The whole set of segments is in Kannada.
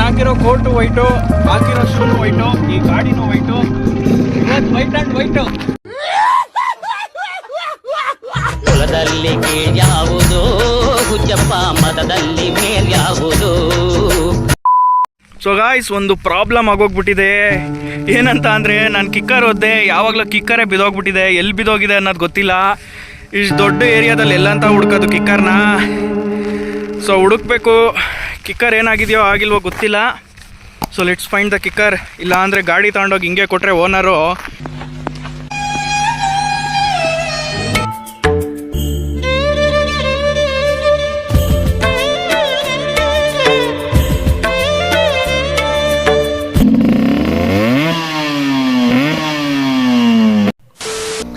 ಹಾಕಿರೋ ಕೋಟು ವೈಟು, ಹಾಕಿರೋ ಶೂನು ವೈಟು, ಈ ಗಾಡಿನೂ ವೈಟು, ಇವತ್ತು ವೈಟ್ ಅಂಡ್ ವೈಟು. ಕುಲದಲ್ಲಿ ಕೀಳ್ಯಾವುದು ಹುಚ್ಚಪ್ಪ, ಮತದಲ್ಲಿ ಮೇಲ್ಯಾವುದು. ಸೊ ಗಾಯ್ಸ್, ಒಂದು ಪ್ರಾಬ್ಲಮ್ ಆಗೋಗ್ಬಿಟ್ಟಿದೆ. ಏನಂತ ಅಂದರೆ, ನಾನು ಕಿಕ್ಕರ್ ಓದ್ದೆ, ಯಾವಾಗಲೂ ಕಿಕ್ಕರೇ ಬಿದ್ದೋಗ್ಬಿಟ್ಟಿದೆ. ಎಲ್ಲಿ ಬಿದ್ದೋಗಿದೆ ಅನ್ನೋದು ಗೊತ್ತಿಲ್ಲ. ಇಷ್ಟು ದೊಡ್ಡ ಏರಿಯಾದಲ್ಲಿ ಎಲ್ಲಂತ ಹುಡ್ಕೋದು ಕಿಕ್ಕರ್ನ. ಸೊ ಹುಡುಕ್ಬೇಕು, ಕಿಕ್ಕರ್ ಏನಾಗಿದೆಯೋ ಆಗಿಲ್ವೋ ಗೊತ್ತಿಲ್ಲ. So let's find the kicker. ಇಲ್ಲ ಅಂದರೆ ಗಾಡಿ ತಗೊಂಡೋಗಿ ಹಿಂಗೆ ಕೊಟ್ಟರೆ owner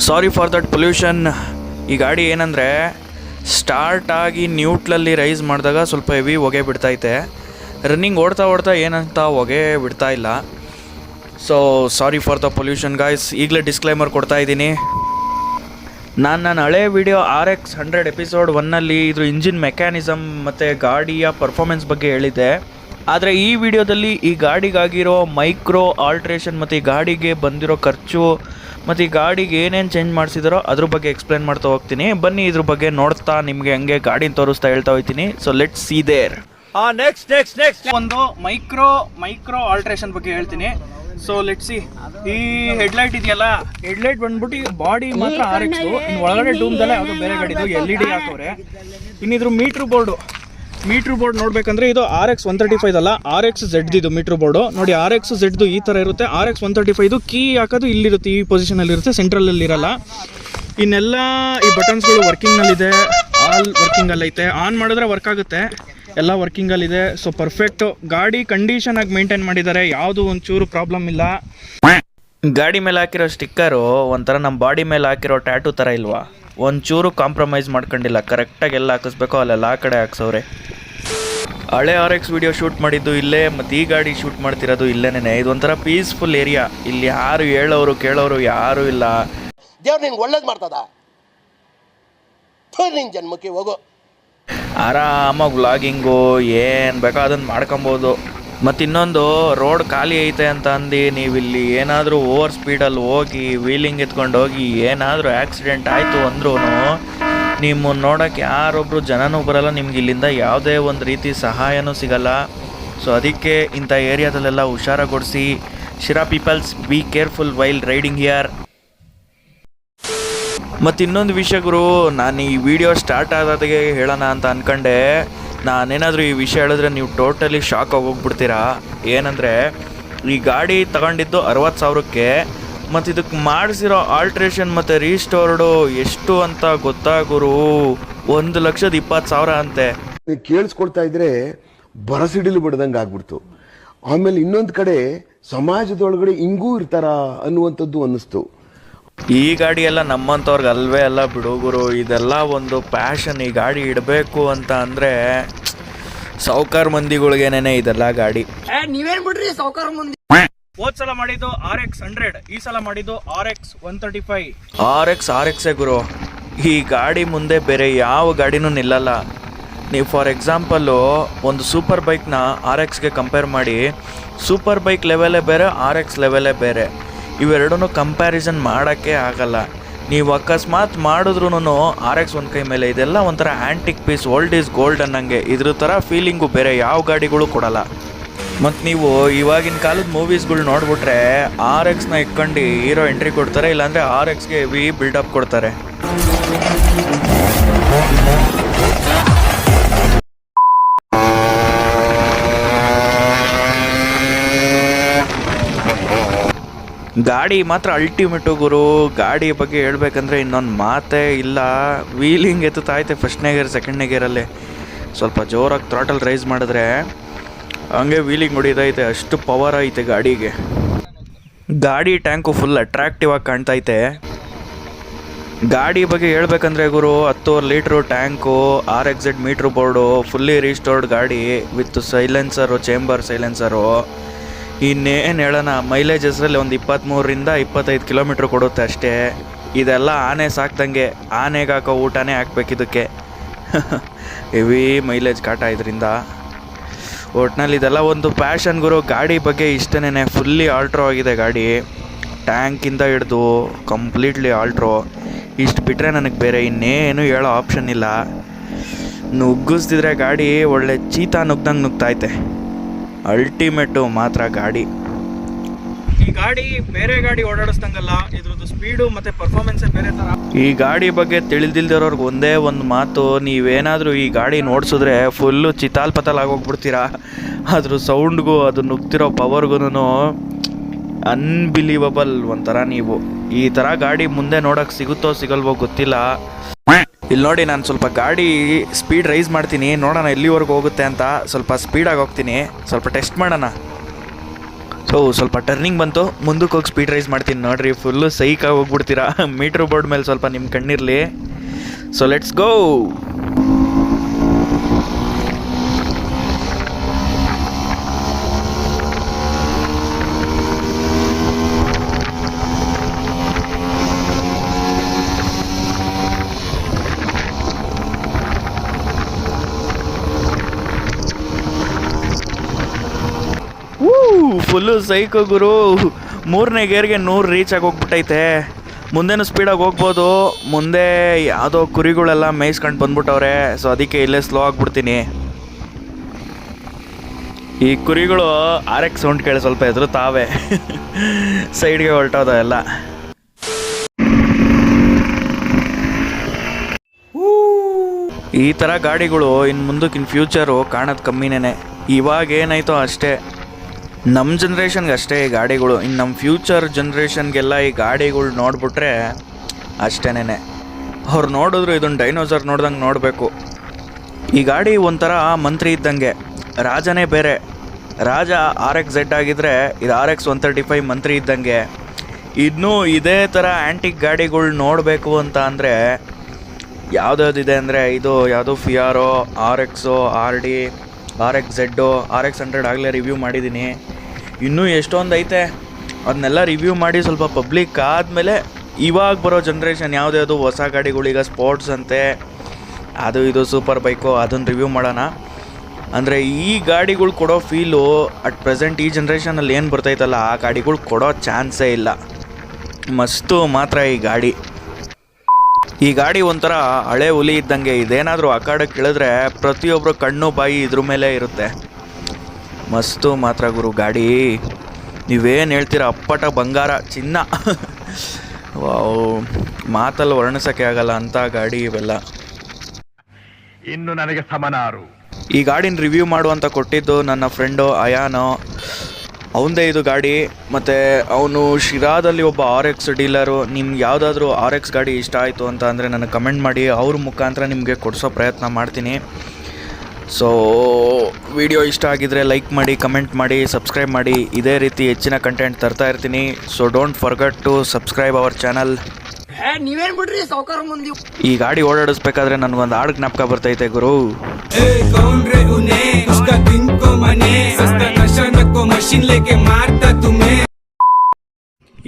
sorry for that pollution. ಈ ಗಾಡಿ ಏನಂದರೆ, ಸ್ಟಾರ್ಟ್ ಆಗಿ ನ್ಯೂಟ್ಲಲ್ಲಿ ರೈಸ್ ಮಾಡಿದಾಗ ಸ್ವಲ್ಪ ಹೆವಿ ಹೊಗೆ ಬಿಡ್ತೈತೆ. ರನ್ನಿಂಗ್ ಓಡ್ತಾ ಏನಂತ ಹೊಗೆ ಬಿಡ್ತಾ ಇಲ್ಲ. So sorry for the pollution guys. ಈಗಲೇ ಡಿಸ್ಕ್ಲೈಮರ್ ಕೊಡ್ತಾ ಇದ್ದೀನಿ. ನನ್ನ ಹಳೆ ವಿಡಿಯೋ RX100 ಎಪಿಸೋಡ್ 1ನಲ್ಲಿ ಇದ್ರ ಇಂಜಿನ್ ಮೆಕ್ಯಾನಿಸಮ್ ಮತ್ತು ಗಾಡಿಯ ಪರ್ಫಾರ್ಮೆನ್ಸ್ ಬಗ್ಗೆ ಹೇಳಿದ್ದೆ. ಆದರೆ ಈ ವಿಡಿಯೋದಲ್ಲಿ ಈ ಗಾಡಿಗಾಗಿರೋ ಮೈಕ್ರೋ ಆಲ್ಟ್ರೇಷನ್ ಮತ್ತು ಈ ಗಾಡಿಗೆ ಬಂದಿರೋ ಖರ್ಚು ಮತ್ತು ಈ ಗಾಡಿಗೆ ಏನೇನು ಚೇಂಜ್ ಮಾಡಿಸಿದಾರೋ ಅದ್ರ ಬಗ್ಗೆ ಎಕ್ಸ್ಪ್ಲೇನ್ ಮಾಡ್ತಾ ಹೋಗ್ತೀನಿ. ಬನ್ನಿ, ಇದ್ರ ಬಗ್ಗೆ ನೋಡ್ತಾ ನಿಮಗೆ ಹಂಗೆ ಗಾಡಿನ ತೋರಿಸ್ತಾ ಹೇಳ್ತಾ ಹೋಗ್ತೀನಿ. So let's see there. Next ಒಂದು ಮೈಕ್ರೋ ಆಲ್ಟ್ರೇಷನ್ ಬಗ್ಗೆ ಹೇಳ್ತೀನಿ. ಸೊ ಲೆಟ್ಸ್ ಸಿ. ಈ ಹೆಡ್ಲೈಟ್ ಇದೆಯಲ್ಲ, ಹೆಡ್ಲೈಟ್ ಬಂದ್ಬಿಟ್ಟು ಬಾಡಿ ಮಾತ್ರ RX, ಇನ್ನು ಒಳಗಡೆ ಡೂಮ್ದಲ್ಲ ಯಾವುದೋ ಬೇರೆ ಗಾಡಿದು LED ಹಾಕೋರೆ. ಇನ್ನಿದ್ರು ಮೀಟ್ರ್ ಬೋರ್ಡ್ ನೋಡ್ಬೇಕಂದ್ರೆ ಇದು RX135 ಅಲ್ಲ, RXZ ಇದು ಮೀಟ್ರ್ ಬೋರ್ಡು. ನೋಡಿ, RXZ ಈ ಥರ ಇರುತ್ತೆ. RX135 ಕೀ ಹಾಕೋದು ಇಲ್ಲಿರುತ್ತೆ, ಈ ಪೊಸಿಷನಲ್ಲಿ ಇರುತ್ತೆ, ಸೆಂಟ್ರಲಲ್ಲಿ ಇರಲ್ಲ. ಇನ್ನೆಲ್ಲ ಈ ಬಟನ್ಸ್ಗಳು ವರ್ಕಿಂಗ್ನಲ್ಲಿದೆ, ಆಲ್ ವರ್ಕಿಂಗಲ್ಲೈತೆ. ಆನ್ ಮಾಡಿದ್ರೆ ವರ್ಕ್ ಆಗುತ್ತೆ, ಎಲ್ಲ ವರ್ಕಿಂಗಲ್ಲಿದೆ. So perfect. ಗಾಡಿ ಕಂಡೀಷನ್ ಆಗಿ ಮೇಂಟೈನ್ ಮಾಡಿದ್ದಾರೆ, ಯಾವುದು ಒಂಚೂರು ಪ್ರಾಬ್ಲಮ್ ಇಲ್ಲ. ಗಾಡಿ ಮೇಲೆ ಹಾಕಿರೋ ಸ್ಟಿಕ್ಕರು ಒಂಥರ ನಮ್ಮ ಬಾಡಿ ಮೇಲೆ ಹಾಕಿರೋ ಟ್ಯಾಟೂ ಥರ ಇಲ್ವಾ? ಒಂಚೂರು ಕಾಂಪ್ರಮೈಸ್ ಮಾಡ್ಕೊಂಡಿಲ್ಲ, ಕರೆಕ್ಟಾಗಿ ಎಲ್ಲ ಹಾಕಿಸ್ಬೇಕು ಅಲ್ಲೆಲ್ಲ ಆ ಕಡೆ ಹಾಕ್ಸವ್ರೆ. ಹಳೆ RX ವಿಡಿಯೋ ಶೂಟ್ ಮಾಡಿದ್ದು ಇಲ್ಲೇ, ಮತ್ತು ಈ ಗಾಡಿ ಶೂಟ್ ಮಾಡ್ತಿರೋದು ಇಲ್ಲೇನೆ. ಇದೊಂಥರ ಪೀಸ್ಫುಲ್ ಏರಿಯಾ. ಇಲ್ಲಿ ಯಾರು ಹೇಳೋರು ಕೇಳೋರು ಯಾರೂ ಇಲ್ಲ. ದೇವ್ರು ನಿಂಗೆ ಒಳ್ಳೇದು ಮಾಡ್ತದ, ನಿನ್ನ ಜನ್ಮಕ್ಕೆ ಹೋಗು. ಆರಾಮಾಗಿ ವ್ಲಾಗಿಂಗು ಏನು ಬೇಕೋ ಅದನ್ನು ಮಾಡ್ಕೊಬೋದು. ಮತ್ತು ಇನ್ನೊಂದು, ರೋಡ್ ಖಾಲಿ ಐತೆ ಅಂತ ಅಂದು ನೀವಿಲ್ಲಿ ಏನಾದರೂ ಓವರ್ ಸ್ಪೀಡಲ್ಲಿ ಹೋಗಿ ವೀಲಿಂಗ್ ಎತ್ಕೊಂಡು ಹೋಗಿ ಏನಾದರೂ ಆಕ್ಸಿಡೆಂಟ್ ಆಯಿತು ಅಂದ್ರೂ ನಿಮ್ಮನ್ನು ನೋಡೋಕ್ಕೆ ಯಾರೊಬ್ಬರು ಜನನೂ ಬರಲ್ಲ, ನಿಮ್ಗೆ ಇಲ್ಲಿಂದ ಯಾವುದೇ ಒಂದು ರೀತಿ ಸಹಾಯನೂ ಸಿಗಲ್ಲ. ಸೊ ಅದಕ್ಕೆ ಇಂಥ ಏರಿಯಾದಲ್ಲೆಲ್ಲ ಹುಷಾರಾಗೊಡಿಸಿ. Sira peoples, be careful while riding here. ಮತ್ತು ಇನ್ನೊಂದು ವಿಷಯ ಗುರು, ನಾನು ಈ ವಿಡಿಯೋ ಸ್ಟಾರ್ಟ್ ಆದಾಗೆ ಹೇಳೋಣ ಅಂತ ಅಂದ್ಕೊಂಡೆ. ನಾನೇನಾದರೂ ಈ ವಿಷಯ ಹೇಳಿದ್ರೆ ನೀವು ಟೋಟಲಿ ಶಾಕ್ ಆಗೋಗ್ಬಿಡ್ತೀರಾ. ಏನಂದರೆ, ಈ ಗಾಡಿ ತಗೊಂಡಿದ್ದು 60,000ಕ್ಕೆ, ಮತ್ತು ಇದಕ್ಕೆ ಮಾಡಿಸಿರೋ ಆಲ್ಟ್ರೇಷನ್ ಮತ್ತು ರೀಸ್ಟೋರ್ಡು ಎಷ್ಟು ಅಂತ ಗೊತ್ತಾ ಗುರು? 1,20,000 ಅಂತೆ. ಕೇಳಿಸ್ಕೊಳ್ತಾ ಇದ್ರೆ ಬರಸಿಡಿಲು ಬಿಡ್ದಂಗೆ ಆಗ್ಬಿಡ್ತು. ಆಮೇಲೆ ಇನ್ನೊಂದು ಕಡೆ ಸಮಾಜದೊಳಗಡೆ ಹಿಂಗೂ ಇರ್ತಾರ ಅನ್ನುವಂಥದ್ದು ಅನ್ನಿಸ್ತು. ಈ ಗಾಡಿ ಎಲ್ಲ ನಮ್ಮಂಥವ್ರಿಗೆ ಅಲ್ವೇ ಅಲ್ಲ ಬಿಡು ಗುರು. ಇದೆಲ್ಲ ಒಂದು ಪ್ಯಾಷನ್. ಈ ಗಾಡಿ ಇಡಬೇಕು ಅಂತ ಅಂದರೆ ಸಾವುಕಾರ ಮಂದಿಗಳಿಗೇನೆ ಇದೆಲ್ಲ ಗಾಡಿ. ನೀವೇನ್ ಬಿಡ್ರಿ ಸಾವುಕಾರ ಮಂದಿ. ಹೋದ್ ಸಲ ಮಾಡಿದ್ದು RX100, ಈ ಸಲ ಮಾಡಿದ್ದು RX135. RXೇ ಗುರು. ಈ ಗಾಡಿ ಮುಂದೆ ಬೇರೆ ಯಾವ ಗಾಡಿನೂ ನಿಲ್ಲಲ್ಲ. ನೀವು ಫಾರ್ ಎಕ್ಸಾಂಪಲ್ಲು ಒಂದು ಸೂಪರ್ ಬೈಕ್ನ RXಗೆ ಕಂಪೇರ್ ಮಾಡಿ, ಸೂಪರ್ ಬೈಕ್ ಲೆವೆಲೇ ಬೇರೆ, RX ಲೆವೆಲೇ ಬೇರೆ. ಇವೆರಡೂ ಕಂಪ್ಯಾರಿಸನ್ ಮಾಡೋಕ್ಕೆ ಆಗಲ್ಲ. ನೀವು ಅಕಸ್ಮಾತ್ ಮಾಡಿದ್ರೂ RX ಒಂದು ಕೈ ಮೇಲೆ. ಇದೆಲ್ಲ ಒಂಥರ antique piece, old is gold ಅನ್ನಂಗೆ. ಇದ್ರ ಥರ ಫೀಲಿಂಗು ಬೇರೆ ಯಾವ ಗಾಡಿಗಳು ಕೊಡಲ್ಲ. ಮತ್ತು ನೀವು ಇವಾಗಿನ ಕಾಲದ ಮೂವೀಸ್ಗಳು ನೋಡ್ಬಿಟ್ರೆ RXನ ಇಟ್ಕೊಂಡು ಹೀರೋ ಎಂಟ್ರಿ ಕೊಡ್ತಾರೆ, ಇಲ್ಲಾಂದರೆ RXಗೆ ಹೆವಿ ಬಿಲ್ಡಪ್ ಕೊಡ್ತಾರೆ. ಗಾಡಿ ಮಾತ್ರ ಅಲ್ಟಿಮೇಟು ಗುರು. ಗಾಡಿ ಬಗ್ಗೆ ಹೇಳ್ಬೇಕಂದ್ರೆ ಇನ್ನೊಂದು ಮಾತೇ ಇಲ್ಲ. ವೀಲಿಂಗ್ ಎತ್ತುತ್ತೈತೆ ಫಸ್ಟ್ನೇ ಗೇರ್ ಸೆಕೆಂಡ್ನೇ ಗೇರಲ್ಲಿ. ಸ್ವಲ್ಪ ಜೋರಾಗಿ ಥ್ರಾಟಲ್ ರೈಸ್ ಮಾಡಿದ್ರೆ ಹಂಗೆ ವೀಲಿಂಗ್ ಹೊಡಿತೈತೆ, ಅಷ್ಟು ಪವರ್ ಐತೆ ಗಾಡಿಗೆ. ಗಾಡಿ ಟ್ಯಾಂಕು ಫುಲ್ ಅಟ್ರಾಕ್ಟಿವ್ ಆಗಿ ಕಾಣ್ತೈತೆ. ಗಾಡಿ ಬಗ್ಗೆ ಹೇಳ್ಬೇಕಂದ್ರೆ ಗುರು, 10 litre tank, RXZ meter board, fully restored ಗಾಡಿ ವಿತ್ ಸೈಲೆನ್ಸರು, ಚೇಂಬರ್ ಸೈಲೆನ್ಸರು. ಇನ್ನೇನು ಹೇಳೋಣ, ಮೈಲೇಜ್ ಹೆಸರಲ್ಲಿ ಒಂದು 23ರಿಂದ 25 ಕಿಲೋಮೀಟ್ರ್ ಕೊಡುತ್ತೆ ಅಷ್ಟೇ. ಇದೆಲ್ಲ ಆನೆ ಸಾಕ್ದಂಗೆ, ಆನೆಗೆ ಹಾಕೋ ಊಟನೇ ಹಾಕ್ಬೇಕು ಇದಕ್ಕೆ. ಹೆವಿ ಮೈಲೇಜ್ ಕಾಟ ಇದರಿಂದ. ಒಟ್ನಲ್ಲಿ ಇದೆಲ್ಲ ಒಂದು ಪ್ಯಾಷನ್ ಗುರು. ಗಾಡಿ ಬಗ್ಗೆ ಇಷ್ಟನೇ. ಫುಲ್ಲಿ ಆಲ್ಟ್ರೋ ಆಗಿದೆ ಗಾಡಿ, ಟ್ಯಾಂಕಿಂದ ಹಿಡ್ದು ಕಂಪ್ಲೀಟ್ಲಿ ಆಲ್ಟ್ರೋ. ಇಷ್ಟು ಬಿಟ್ಟರೆ ನನಗೆ ಬೇರೆ ಇನ್ನೇನು ಹೇಳೋ ಆಪ್ಷನ್ ಇಲ್ಲ. ನುಗ್ಗಿಸ್ತಿದ್ರೆ ಗಾಡಿ ಒಳ್ಳೆ ಚೀತಾ ನುಗ್ದಂಗೆ ನುಗ್ತೈತೆ. ಅಲ್ಟಿಮೇಟು ಮಾತ್ರ ಗಾಡಿ. ಈ ಗಾಡಿ ಬೇರೆ ಗಾಡಿ ಓಡಾಡಿಸ್ದಂಗಲ್ಲ, ಇದ್ರದ್ದು ಸ್ಪೀಡು ಮತ್ತು ಪರ್ಫಾರ್ಮೆನ್ಸೇ ಬೇರೆ ಥರ. ಈ ಗಾಡಿ ಬಗ್ಗೆ ತಿಳಿದಿಲ್ದಿರೋರ್ಗೆ ಒಂದೇ ಒಂದು ಮಾತು, ನೀವೇನಾದರೂ ಈ ಗಾಡಿ ಓಡಿಸಿದ್ರೆ ಫುಲ್ಲು ಚಿತಾಲ್ ಪತಾಲ್ ಆಗೋಗ್ಬಿಡ್ತೀರಾ. ಅದ್ರ ಸೌಂಡ್ಗೂ ಅದು ನುಗ್ತಿರೋ ಪವರ್ಗೂ ಅನ್ಬಿಲೀವಬಲ್ ಒಂಥರ. ನೀವು ಈ ಥರ ಗಾಡಿ ಮುಂದೆ ನೋಡೋಕೆ ಸಿಗುತ್ತೋ ಸಿಗಲ್ವೋ ಗೊತ್ತಿಲ್ಲ. ಇಲ್ಲಿ ನೋಡಿ, ನಾನು ಸ್ವಲ್ಪ ಗಾಡಿ ಸ್ಪೀಡ್ ರೈಸ್ ಮಾಡ್ತೀನಿ, ನೋಡೋಣ ಎಲ್ಲಿವರೆಗೂ ಹೋಗುತ್ತೆ ಅಂತ. ಸ್ವಲ್ಪ ಸ್ಪೀಡಾಗಿ ಹೋಗ್ತೀನಿ, ಸ್ವಲ್ಪ ಟೆಸ್ಟ್ ಮಾಡೋಣ. ಸೊ ಸ್ವಲ್ಪ ಟರ್ನಿಂಗ್ ಬಂತು, ಮುಂದಕ್ಕೆ ಹೋಗಿ ಸ್ಪೀಡ್ ರೈಸ್ ಮಾಡ್ತೀನಿ. ನೋಡಿರಿ, ಫುಲ್ಲು ಸೈಕಾಗಿ ಹೋಗ್ಬಿಡ್ತೀರಾ. ಮೀಟ್ರ್ ಬೋರ್ಡ್ ಮೇಲೆ ಸ್ವಲ್ಪ ನಿಮ್ಮ ಕಣ್ಣಿರಲಿ. So let's go. Full psycho ಗುರು. 3ನೇ ಗೇರ್ಗೆ 100 ರೀಚ್ ಆಗಿ ಹೋಗ್ಬಿಟ್ಟೈತೆ. ಮುಂದೆನೂ ಸ್ಪೀಡಾಗಿ ಹೋಗ್ಬೋದು. ಮುಂದೆ ಯಾವುದೋ ಕುರಿಗಳೆಲ್ಲ ಮೇಯಿಸ್ಕೊಂಡು ಬಂದ್ಬಿಟ್ಟವ್ರೆ. ಸೊ ಅದಕ್ಕೆ ಇಲ್ಲೇ ಸ್ಲೋ ಆಗಿಬಿಡ್ತೀನಿ. ಈ ಕುರಿಗಳು RX ಸೌಂಡ್ ಕೇಳಿ ಸ್ವಲ್ಪ ಎದುರು ತಾವೇ ಸೈಡ್ಗೆ ಹೊರಟೋದ ಎಲ್ಲ. ಈ ಥರ ಗಾಡಿಗಳು ಇನ್ನು ಮುಂದಕ್ಕೆ ಇನ್ ಫ್ಯೂಚರು ಕಾಣೋದು ಕಮ್ಮಿನೇ. ಇವಾಗ ಏನಾಯ್ತೋ ಅಷ್ಟೇ, ನಮ್ಮ ಜನ್ರೇಷನ್ಗೆ ಅಷ್ಟೇ ಈ ಗಾಡಿಗಳು. ಇನ್ನು ನಮ್ಮ ಫ್ಯೂಚರ್ ಜನ್ರೇಷನ್ಗೆಲ್ಲ ಈ ಗಾಡಿಗಳು ನೋಡ್ಬಿಟ್ರೆ ಅಷ್ಟೇನೆ. ಅವ್ರು ನೋಡಿದ್ರು ಇದೊಂದು ಡೈನೋಸರ್ ನೋಡ್ದಂಗೆ ನೋಡಬೇಕು. ಈ ಗಾಡಿ ಒಂಥರ ಮಂತ್ರಿ ಇದ್ದಂಗೆ, ರಾಜನೇ ಬೇರೆ. ರಾಜ RX-Z ಆಗಿದ್ದರೆ ಇದು RX 135 ಮಂತ್ರಿ ಇದ್ದಂಗೆ. ಇನ್ನೂ ಇದೇ ಥರ ಆ್ಯಂಟಿಕ್ ಗಾಡಿಗಳು ನೋಡಬೇಕು ಅಂತ ಅಂದರೆ ಯಾವುದ್ಯಾವುದಿದೆ ಅಂದರೆ, ಇದು ಯಾವುದು Fiero, RX, RD, RX-Z, RX-100 ಆಗಲೇ ರಿವ್ಯೂ ಮಾಡಿದ್ದೀನಿ. ಇನ್ನೂ ಎಷ್ಟೊಂದು ಐತೆ, ಅದನ್ನೆಲ್ಲ ರಿವ್ಯೂ ಮಾಡಿ ಸ್ವಲ್ಪ ಪಬ್ಲಿಕ್ ಆದಮೇಲೆ ಇವಾಗ ಬರೋ ಜನ್ರೇಷನ್ ಯಾವುದ್ಯಾವುದು ಹೊಸ ಗಾಡಿಗಳೀಗ ಸ್ಪೋರ್ಟ್ಸ್ ಅಂತೆ, ಅದು ಇದು ಸೂಪರ್ ಬೈಕು, ಅದನ್ನು ರಿವ್ಯೂ ಮಾಡೋಣ. ಅಂದರೆ ಈ ಗಾಡಿಗಳು ಕೊಡೋ ಫೀಲು ಅಟ್ ಪ್ರೆಸೆಂಟ್ ಈ ಜನ್ರೇಷನಲ್ಲಿ ಏನು ಬರ್ತೈತಲ್ಲ ಆ ಗಾಡಿಗಳು ಕೊಡೋ ಚಾನ್ಸೇ ಇಲ್ಲ. ಮಸ್ತು ಮಾತ್ರ ಈ ಗಾಡಿ. ಈ ಗಾಡಿ ಒಂಥರ ಹಳೆ ಹುಲಿ ಇದ್ದಂಗೆ. ಇದೇನಾದರೂ ಆ ಕಡೆ ಕೇಳಿದ್ರೆ ಪ್ರತಿಯೊಬ್ಬರು ಕಣ್ಣು ಬಾಯಿ ಇದ್ರ ಮೇಲೆ ಇರುತ್ತೆ. ಮಸ್ತು ಮಾತ್ರ ಗುರು ಗಾಡಿ. ನೀವೇನು ಹೇಳ್ತೀರ, ಅಪ್ಪಟ ಬಂಗಾರ, ಚಿನ್ನ. ಮಾತಲ್ಲಿ ವರ್ಣಿಸೋಕ್ಕೆ ಆಗಲ್ಲ ಅಂಥ ಗಾಡಿ ಇವೆಲ್ಲ. ಇನ್ನು ನನಗೆ ಸಮನಾರು. ಈ ಗಾಡಿನ ರಿವ್ಯೂ ಮಾಡುವಂತ ಕೊಟ್ಟಿದ್ದು ನನ್ನ ಫ್ರೆಂಡು ಅಯಾನೋ. ಅವನದೇ ಇದು ಗಾಡಿ. ಮತ್ತು ಅವನು ಶಿರಾದಲ್ಲಿ ಒಬ್ಬ RX ಡೀಲರು. ನಿಮ್ಗೆ ಯಾವುದಾದ್ರೂ RX ಗಾಡಿ ಇಷ್ಟ ಆಯಿತು ಅಂತ ಅಂದರೆ ನನಗೆ ಕಮೆಂಟ್ ಮಾಡಿ, ಅವ್ರ ಮುಖಾಂತರ ನಿಮಗೆ ಕೊಡಿಸೋ ಪ್ರಯತ್ನ ಮಾಡ್ತೀನಿ. ಸೊ ವಿಡಿಯೋ ಇಷ್ಟ ಆಗಿದರೆ ಲೈಕ್ ಮಾಡಿ, ಕಮೆಂಟ್ ಮಾಡಿ, ಸಬ್ಸ್ಕ್ರೈಬ್ ಮಾಡಿ. ಇದೇ ರೀತಿ ಹೆಚ್ಚಿನ ಕಂಟೆಂಟ್ ತರ್ತಾ ಇರ್ತೀನಿ. So don't forget to subscribe our channel. ನೀವೇನ್ ಬಿಡ್ರಿ ಸಾವುಕಾರ ಮುಂದೆ. ಈ ಗಾಡಿ ಓಡಾಡಿಸ್ಬೇಕಾದ್ರೆ ನನಗೊಂದು ಹಾಡು ಜ್ಞಾಪಕ ಬರ್ತೈತೆ ಗುರು.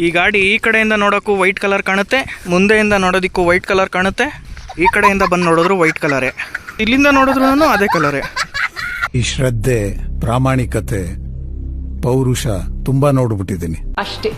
ಈ ಗಾಡಿ ಈ ಕಡೆಯಿಂದ ನೋಡೋಕ್ಕೂ ವೈಟ್ ಕಲರ್ ಕಾಣುತ್ತೆ, ಮುಂದೆಯಿಂದ ನೋಡೋದಕ್ಕೂ ವೈಟ್ ಕಲರ್ ಕಾಣುತ್ತೆ, ಈ ಕಡೆಯಿಂದ ಬಂದು ನೋಡಿದ್ರು ವೈಟ್ ಕಲರೇ, ಇಲ್ಲಿಂದ ನೋಡಿದ್ರು ಅದೇ ಕಲರೇ. ಈ ಶ್ರದ್ಧೆ, ಪ್ರಾಮಾಣಿಕತೆ, ಪೌರುಷ ತುಂಬಾ ನೋಡ್ಬಿಟ್ಟಿದ್ದೀನಿ ಅಷ್ಟೇ.